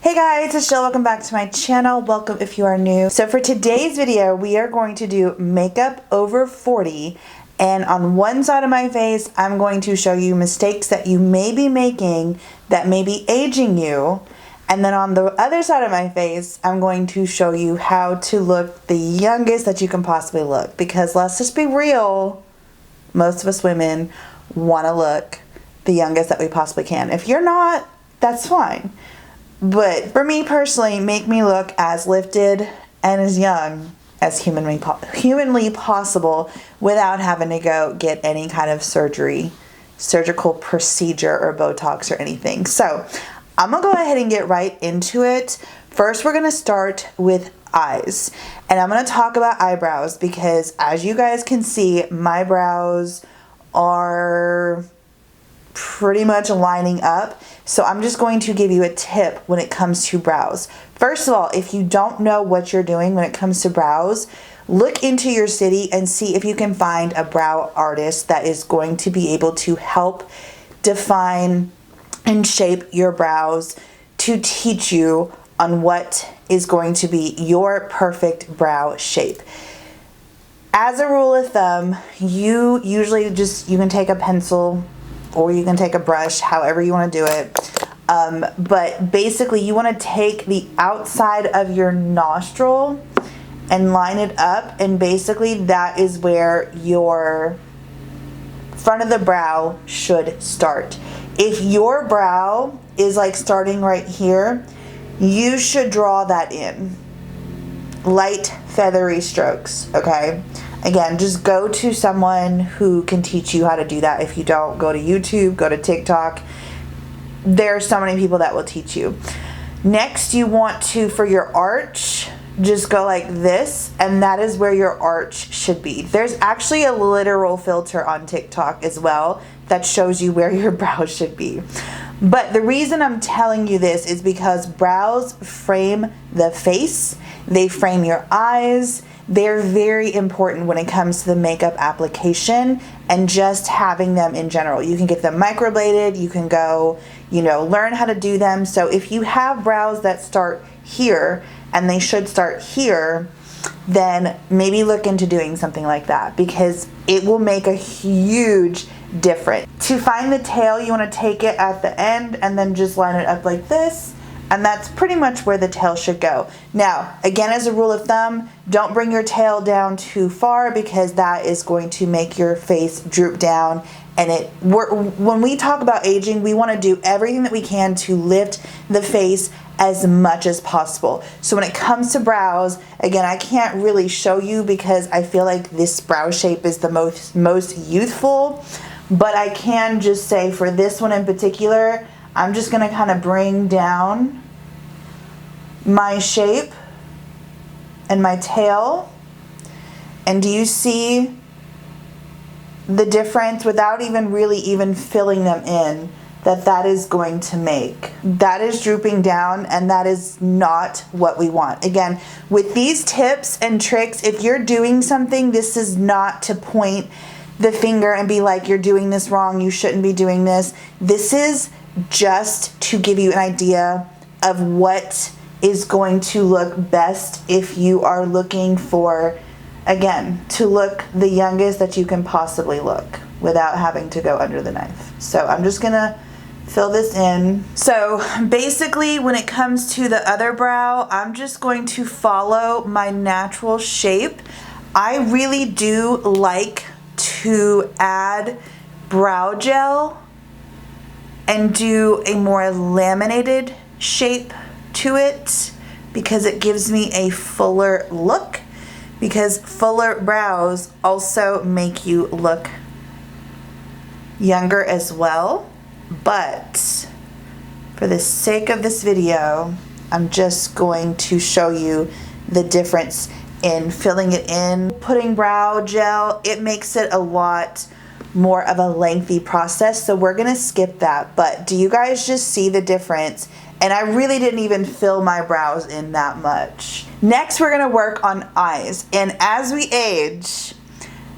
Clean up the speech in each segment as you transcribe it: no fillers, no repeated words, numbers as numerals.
Hey guys, it's Jill. Welcome back to my channel. Welcome if you are new. So for today's video, we are going to do makeup over 40. And on one side of my face, I'm going to show you mistakes that you may be making that may be aging you. And then on the other side of my face, I'm going to show you how to look the youngest that you can possibly look. Because let's just be real, most of us women want to look the youngest that we possibly can. If you're not, that's fine. But for me personally, make me look as lifted and as young as humanly possible without having to go get any kind of surgical procedure or Botox or anything. So I'm gonna go ahead and get right into it. First, we're gonna start with eyes. And I'm gonna talk about eyebrows because as you guys can see, my brows are pretty much lining up. So I'm just going to give you a tip when it comes to brows. First of all, if you don't know what you're doing when it comes to brows, look into your city and see if you can find a brow artist that is going to be able to help define and shape your brows to teach you on what is going to be your perfect brow shape. As a rule of thumb, you can take a pencil or you can take a brush, however you want to do it. But basically you want to take the outside of your nostril and line it up, and basically that is where your front of the brow should start. If your brow is like starting right here, you should draw that in. Light feathery strokes, okay? Again, just go to someone who can teach you how to do that. If you don't, go to YouTube, go to TikTok. There are so many people that will teach you. Next, you want to, for your arch, just go like this, and that is where your arch should be. There's actually a literal filter on TikTok as well that shows you where your brows should be. But the reason I'm telling you this is because brows frame the face, they frame your eyes. They're very important when it comes to the makeup application and just having them in general. You can get them microbladed, you can go, learn how to do them. So if you have brows that start here and they should start here, then maybe look into doing something like that because it will make a huge difference. To find the tail, you want to take it at the end and then just line it up like this. And that's pretty much where the tail should go. Now, again, as a rule of thumb, don't bring your tail down too far because that is going to make your face droop down. And when we talk about aging, we want to do everything that we can to lift the face as much as possible. So when it comes to brows, again, I can't really show you because I feel like this brow shape is the most youthful. But I can just say for this one in particular, I'm just going to kind of bring down my shape and my tail. And do you see the difference without even filling them in that is going to make? That is drooping down, and that is not what we want. Again, with these tips and tricks, if you're doing something, this is not to point the finger and be like, you're doing this wrong, you shouldn't be doing this. This is just to give you an idea of what is going to look best if you are looking for, again, to look the youngest that you can possibly look without having to go under the knife. So I'm just gonna fill this in. So basically when it comes to the other brow, I'm just going to follow my natural shape. I really do like to add brow gel and do a more laminated shape to it because it gives me a fuller look, because fuller brows also make you look younger as well. But for the sake of this video, I'm just going to show you the difference in filling it in. Putting brow gel, it makes it a lot more of a lengthy process, so we're gonna skip that. But do you guys just see the difference? And I really didn't even fill my brows in that much. Next, we're gonna work on eyes. And as we age,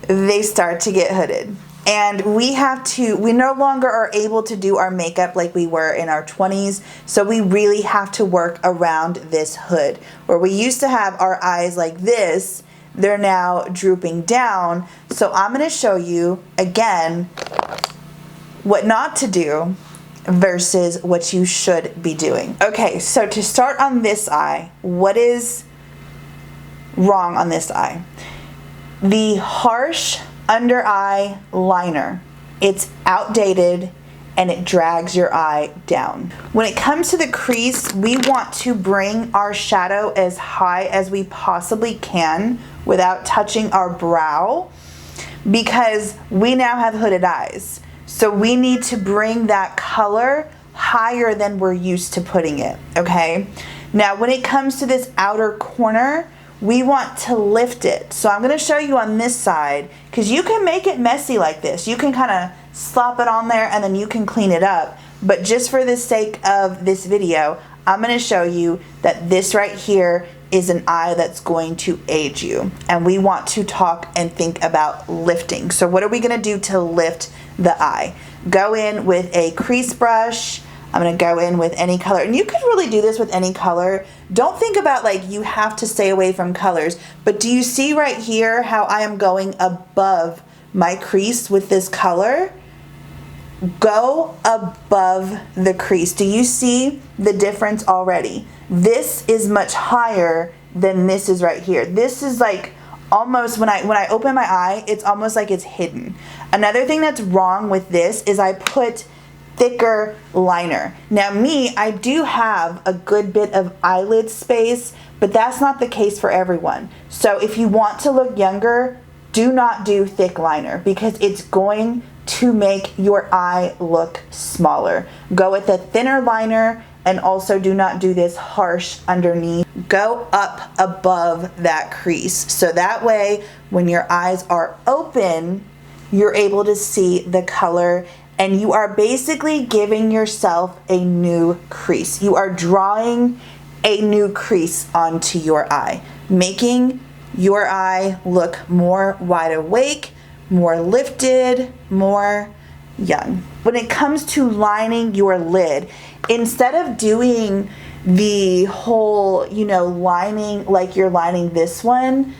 they start to get hooded. And we no longer are able to do our makeup like we were in our 20s. So we really have to work around this hood. Where we used to have our eyes like this, they're now drooping down. So I'm going to show you again what not to do versus what you should be doing. Okay, so to start on this eye, what is wrong on this eye? The harsh under eye liner. It's outdated and it drags your eye down. When it comes to the crease, we want to bring our shadow as high as we possibly can without touching our brow, because we now have hooded eyes. So we need to bring that color higher than we're used to putting it, okay? Now, when it comes to this outer corner, we want to lift it. So I'm gonna show you on this side, because you can make it messy like this. You can kind of slop it on there and then you can clean it up. But just for the sake of this video, I'm gonna show you that this right here is an eye that's going to age you. And we want to talk and think about lifting. So what are we gonna do to lift the eye? Go in with a crease brush. I'm gonna go in with any color, and you can really do this with any color. Don't think about like you have to stay away from colors, but do you see right here how I am going above my crease with this color? Go above the crease. Do you see the difference already? This is much higher than this is right here. This is like almost, when I open my eye, it's almost like it's hidden. Another thing that's wrong with this is I put thicker liner. Now me, I do have a good bit of eyelid space, but that's not the case for everyone. So if you want to look younger, do not do thick liner because it's going to make your eye look smaller. Go with a thinner liner, and also do not do this harsh underneath. Go up above that crease. So that way, when your eyes are open, you're able to see the color, and you are basically giving yourself a new crease. You are drawing a new crease onto your eye, making your eye look more wide awake, more lifted, more young. When it comes to lining your lid, instead of doing the whole, lining like you're lining this one,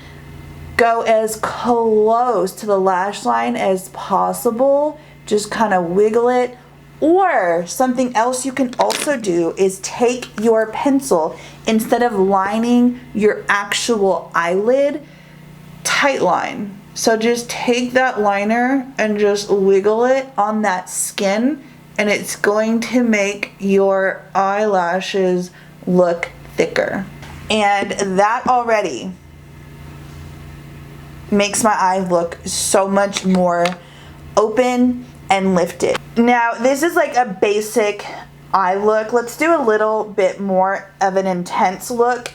go as close to the lash line as possible. Just kind of wiggle it. Or something else you can also do is take your pencil, instead of lining your actual eyelid, tight line. So just take that liner and just wiggle it on that skin, and it's going to make your eyelashes look thicker. And that already makes my eye look so much more open and lifted. Now, this is like a basic eye look. Let's do a little bit more of an intense look,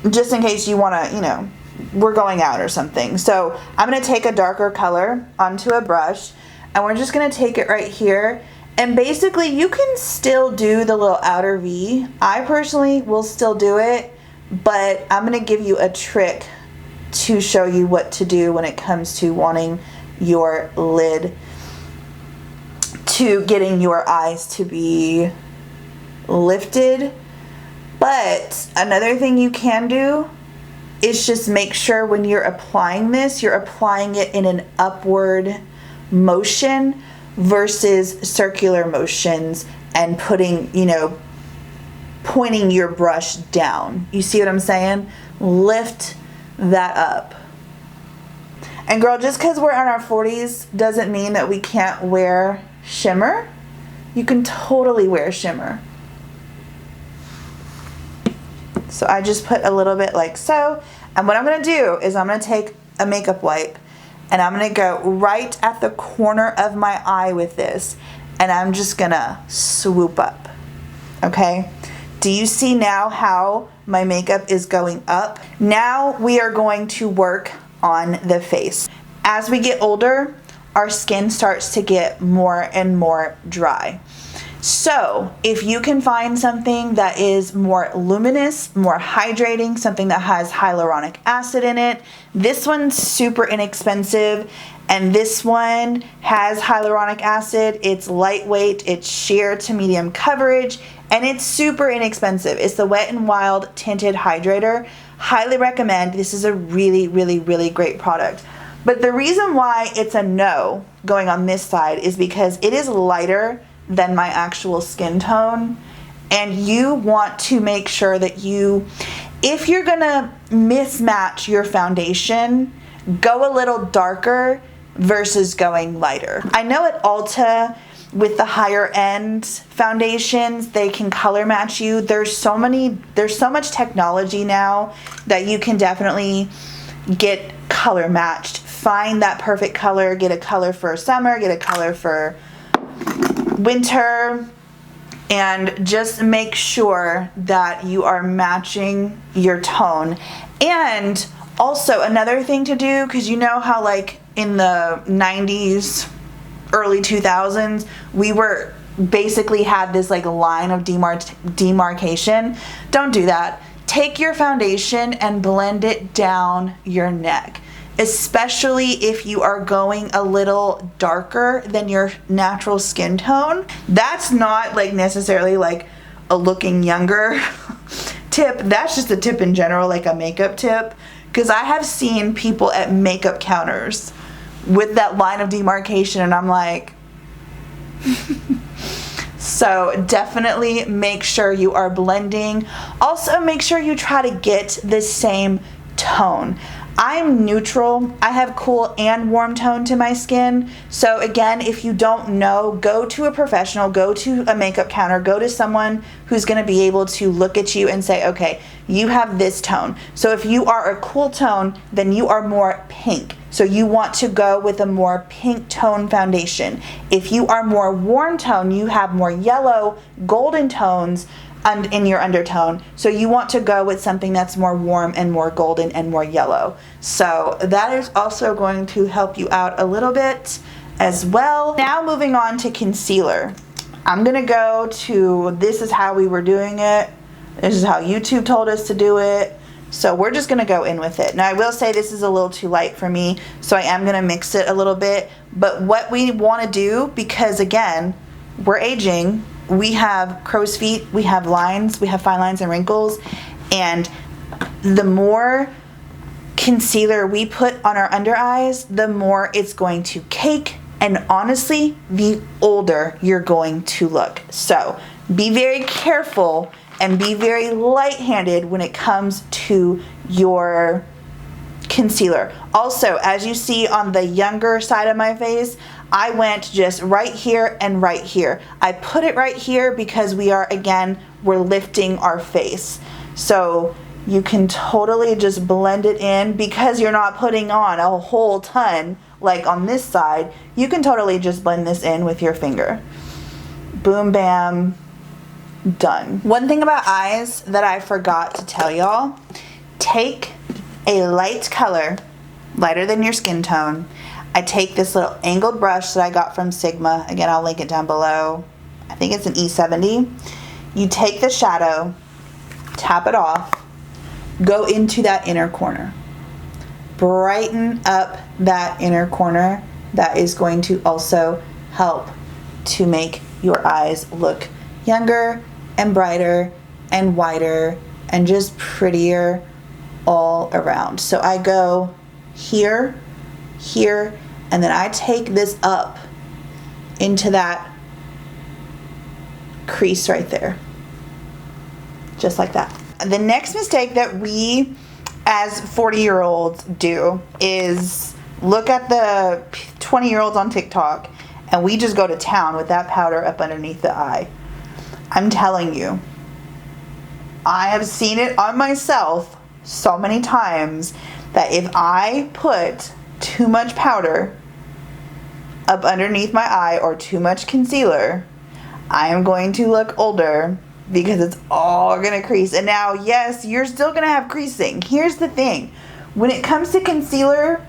just in case you want to, we're going out or something. So I'm going to take a darker color onto a brush, and we're just going to take it right here. And basically you can still do the little outer V. I personally will still do it, but I'm going to give you a trick to show you what to do when it comes to wanting your lid, to getting your eyes to be lifted. But another thing you can do is just make sure when you're applying this, you're applying it in an upward motion versus circular motions and putting, pointing your brush down. You see what I'm saying? Lift that up. And girl, just because we're in our 40s doesn't mean that we can't wear shimmer. You can totally wear shimmer. So I just put a little bit like so. And what I'm going to do is I'm going to take a makeup wipe, and I'm going to go right at the corner of my eye with this, and I'm just going to swoop up. Okay? Do you see now how my makeup is going up? Now we are going to work on the face. As we get older, our skin starts to get more and more dry. So if you can find something that is more luminous, more hydrating, something that has hyaluronic acid in it, this one's super inexpensive, and this one has hyaluronic acid. It's lightweight, it's sheer to medium coverage, and it's super inexpensive. It's the Wet n Wild Tinted Hydrator. Highly recommend. This is a really, really, really great product. But the reason why it's a no going on this side is because it is lighter than my actual skin tone, and you want to make sure that if you're gonna mismatch your foundation, go a little darker versus going lighter. I know at Ulta, with the higher end foundations, they can color match you. There's so much technology now that you can definitely get color matched. Find that perfect color, get a color for summer, get a color for winter, and just make sure that you are matching your tone. And also another thing to do, because you know how like in the 90s, early 2000s, we were basically had this like line of demarcation. Don't do that. Take your foundation and blend it down your neck, especially if you are going a little darker than your natural skin tone. That's not like necessarily like a looking younger tip. That's just a tip in general, like a makeup tip, because I have seen people at makeup counters with that line of demarcation, and I'm like, so definitely make sure you are blending. Also make sure you try to get the same tone. I'm neutral. I have cool and warm tone to my skin. So again, if you don't know, go to a professional, go to a makeup counter, go to someone who's going to be able to look at you and say, okay, you have this tone. So if you are a cool tone, then you are more pink. So you want to go with a more pink tone foundation. If you are more warm tone, you have more yellow, golden tones in your undertone. So you want to go with something that's more warm and more golden and more yellow. So that is also going to help you out a little bit as well. Now moving on to concealer. I'm gonna go to, this is how we were doing it. This is how YouTube told us to do it. So we're just gonna go in with it. Now I will say this is a little too light for me, so I am gonna mix it a little bit. But what we wanna do, because again, we're aging, we have crow's feet, we have lines, we have fine lines and wrinkles, and the more concealer we put on our under eyes, the more it's going to cake, and honestly, the older you're going to look. So be very careful and be very light-handed when it comes to your concealer. Also, as you see on the younger side of my face, I went just right here and right here. I put it right here because we're lifting our face. So you can totally just blend it in, because you're not putting on a whole ton like on this side. You can totally just blend this in with your finger. Boom, bam, done. One thing about eyes that I forgot to tell y'all, take a light color, lighter than your skin tone. I take this little angled brush that I got from Sigma. Again, I'll link it down below. I think it's an E70. You take the shadow, tap it off, go into that inner corner. Brighten up that inner corner. That is going to also help to make your eyes look younger and brighter and whiter and just prettier all around. So I go here, here, and then I take this up into that crease right there, just like that. The next mistake that we as 40-year-olds do is look at the 20-year-olds on TikTok, and we just go to town with that powder up underneath the eye. I'm telling you, I have seen it on myself so many times that if I put too much powder up underneath my eye or too much concealer, I am going to look older, because it's all gonna crease. And now, yes, you're still gonna have creasing. Here's the thing, when it comes to concealer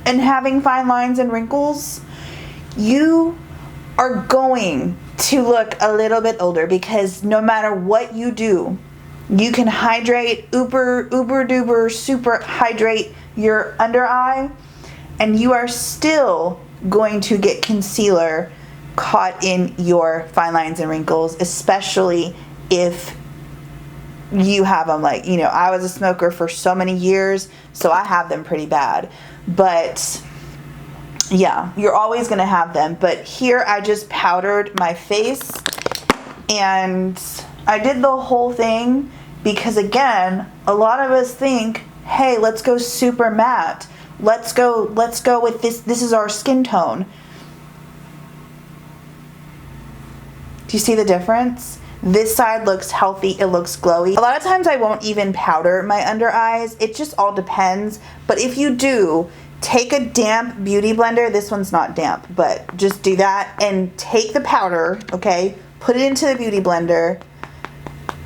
and having fine lines and wrinkles, you are going to look a little bit older, because no matter what you do, you can hydrate, uber duper super hydrate your under eye, and you are still going to get concealer caught in your fine lines and wrinkles, especially if you have them. Like, you know, I was a smoker for so many years, so I have them pretty bad. But yeah, you're always gonna have them. But here I just powdered my face, and I did the whole thing because, again, a lot of us think, hey, let's go super matte. Let's go with this. This is our skin tone. Do you see the difference? This side looks healthy, it looks glowy. A lot of times I won't even powder my under eyes. It just all depends. But if you do, take a damp beauty blender. This one's not damp, but just do that and take the powder, okay? Put it into the beauty blender.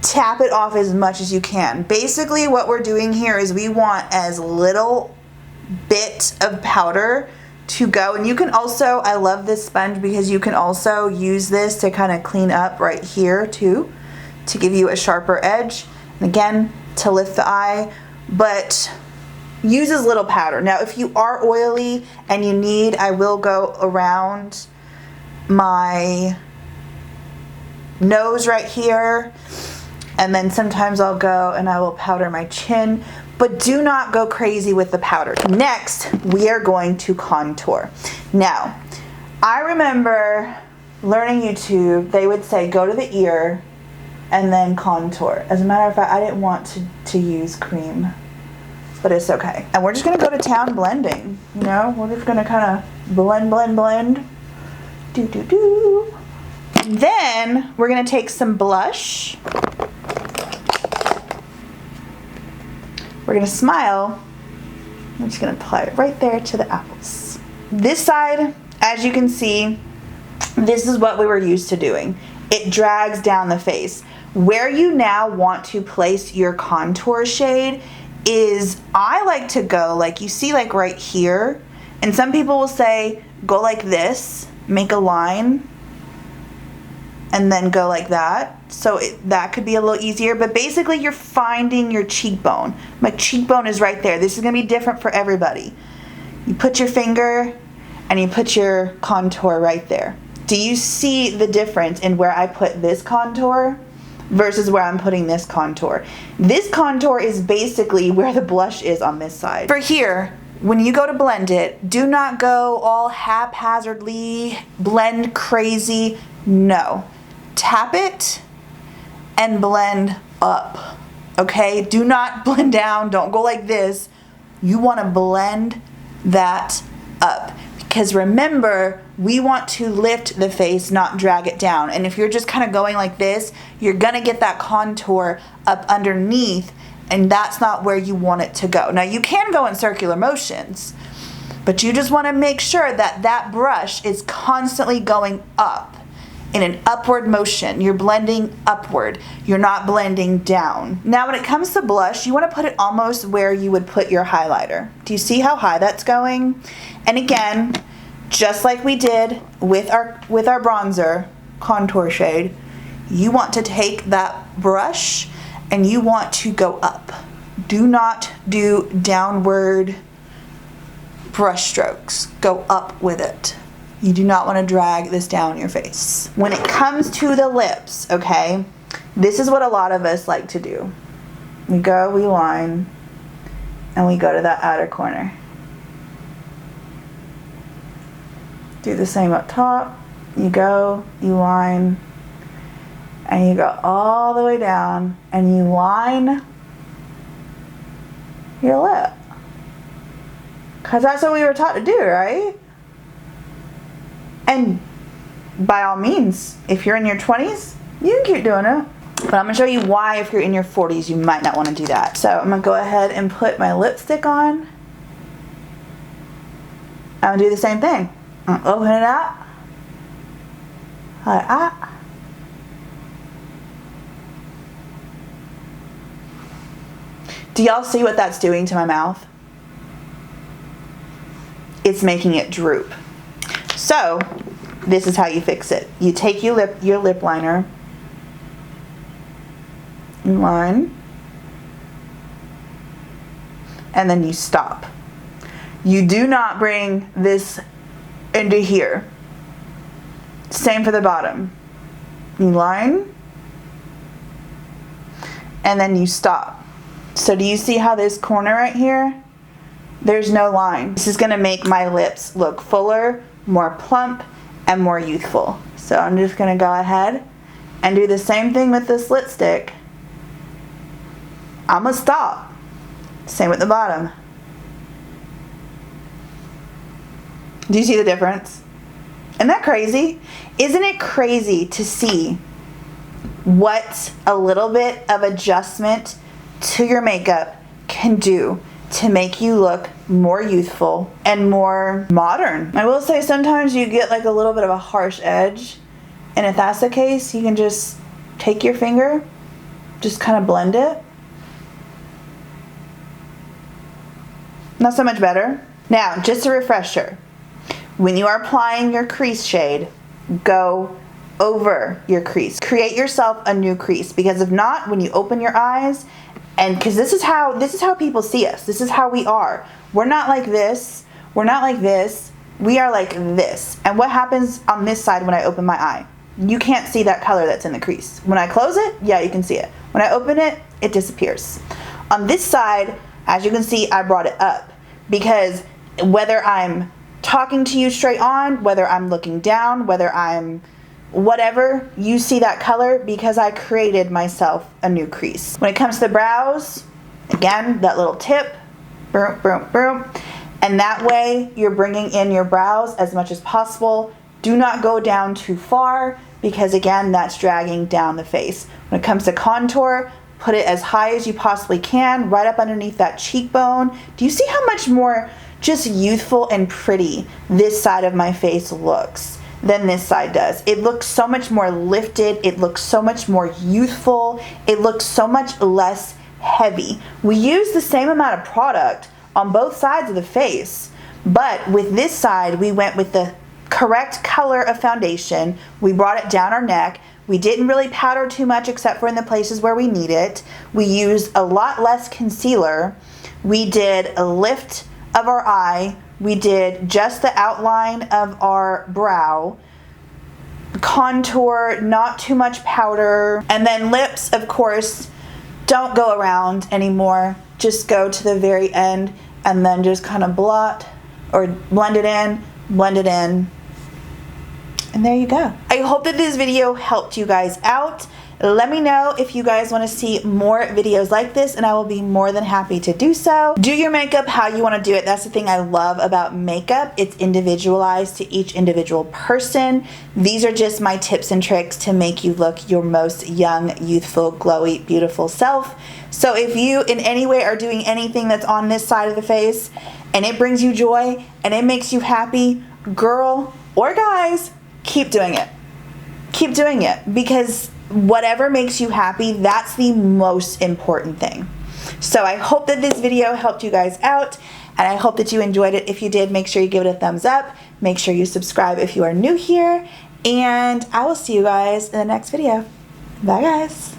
Tap it off as much as you can. Basically what we're doing here is we want as little bit of powder to go. And you can also, I love this sponge because you can also use this to kind of clean up right here too, to give you a sharper edge. And again, to lift the eye, but use as little powder. Now, if you are oily and you need, I will go around my nose right here. And then sometimes I'll go and I will powder my chin, but do not go crazy with the powder. Next, we are going to contour. Now, I remember learning YouTube, they would say, go to the ear and then contour. As a matter of fact, I didn't want to use cream, but it's okay. And we're just gonna go to town blending, you know? We're just gonna kind of blend. Do. Then we're gonna take some blush. We're gonna smile. I'm just gonna apply it right there to the apples. This side, as you can see, this is what we were used to doing. It drags down the face. Where you now want to place your contour shade is, I like to go, like you see, like right here, and some people will say, go like this, make a line, and then go like that. So that could be a little easier, but basically you're finding your cheekbone. My cheekbone is right there. This is gonna be different for everybody. You put your finger and you put your contour right there. Do you see the difference in where I put this contour versus where I'm putting this contour? This contour is basically where the blush is on this side. For here, when you go to blend it, do not go all haphazardly, blend crazy. No. Tap it and blend up, okay? Do not blend down, don't go like this. You wanna blend that up, because remember, we want to lift the face, not drag it down. And if you're just kind of going like this, you're gonna get that contour up underneath, and that's not where you want it to go. Now, you can go in circular motions, but you just wanna make sure that that brush is constantly going up in an upward motion. You're blending upward. You're not blending down. Now, when it comes to blush, you want to put it almost where you would put your highlighter. Do you see how high that's going? And again, just like we did with our bronzer contour shade, you want to take that brush and you want to go up. Do not do downward brush strokes. Go up with it. You do not want to drag this down your face. When it comes to the lips, okay, this is what a lot of us like to do. We go, we line, and we go to that outer corner. Do the same up top. You go, you line, and you go all the way down, and you line your lip. Because that's what we were taught to do, right? And by all means, if you're in your 20s, you can keep doing it. But I'm gonna show you why if you're in your 40s, you might not wanna do that. So I'm gonna go ahead and put my lipstick on. I'm gonna do the same thing. I'm gonna open it up. Like that. Do y'all see what that's doing to my mouth? It's making it droop. So this is how you fix it. You take your lip liner, line, and then you stop. You do not bring this into here. Same for the bottom. You line, and then you stop. So do you see how this corner right here, there's no line. This is gonna make my lips look fuller, more plump, and more youthful. So I'm just gonna go ahead and do the same thing with this lipstick. I'm gonna stop. Same with the bottom. Do you see the difference? Isn't that crazy? Isn't it crazy to see what a little bit of adjustment to your makeup can do to make you look more youthful and more modern? I will say sometimes you get like a little bit of a harsh edge, and if that's the case, you can just take your finger, just kind of blend it. Not so much better. Now, just a refresher. When you are applying your crease shade, go over your crease. Create yourself a new crease, because if not, when you open your eyes, and because this is how people see us. This is how we are. We're not like this. We're not like this. We are like this. And what happens on this side when I open my eye? You can't see that color that's in the crease. When I close it, yeah, you can see it. When I open it, it disappears. On this side, as you can see, I brought it up, because whether I'm talking to you straight on, whether I'm looking down, whether I'm whatever, you see that color because I created myself a new crease. When it comes to the brows, again, that little tip, boom, boom, boom, and that way you're bringing in your brows as much as possible. Do not go down too far, because again, that's dragging down the face. When it comes to contour, put it as high as you possibly can, right up underneath that cheekbone. Do you see how much more just youthful and pretty this side of my face looks than this side does? It looks so much more lifted. It looks so much more youthful. It looks so much less heavy. We use the same amount of product on both sides of the face, but with this side, we went with the correct color of foundation. We brought it down our neck. We didn't really powder too much except for in the places where we need it. We used a lot less concealer. We did a lift of our eye. We did just the outline of our brow. Contour, not too much powder. And then lips, of course, don't go around anymore. Just go to the very end and then just kind of blot or blend it in, and there you go. I hope that this video helped you guys out. Let me know if you guys want to see more videos like this, and I will be more than happy to do so. Do your makeup how you want to do it. That's the thing I love about makeup. It's individualized to each individual person. These are just my tips and tricks to make you look your most young, youthful, glowy, beautiful self. So if you in any way are doing anything that's on this side of the face and it brings you joy and it makes you happy, girl or guys, keep doing it. Keep doing it, because whatever makes you happy, that's the most important thing. So I hope that this video helped you guys out, and I hope that you enjoyed it. If you did, make sure you give it a thumbs up. Make sure you subscribe if you are new here, and I will see you guys in the next video. Bye, guys.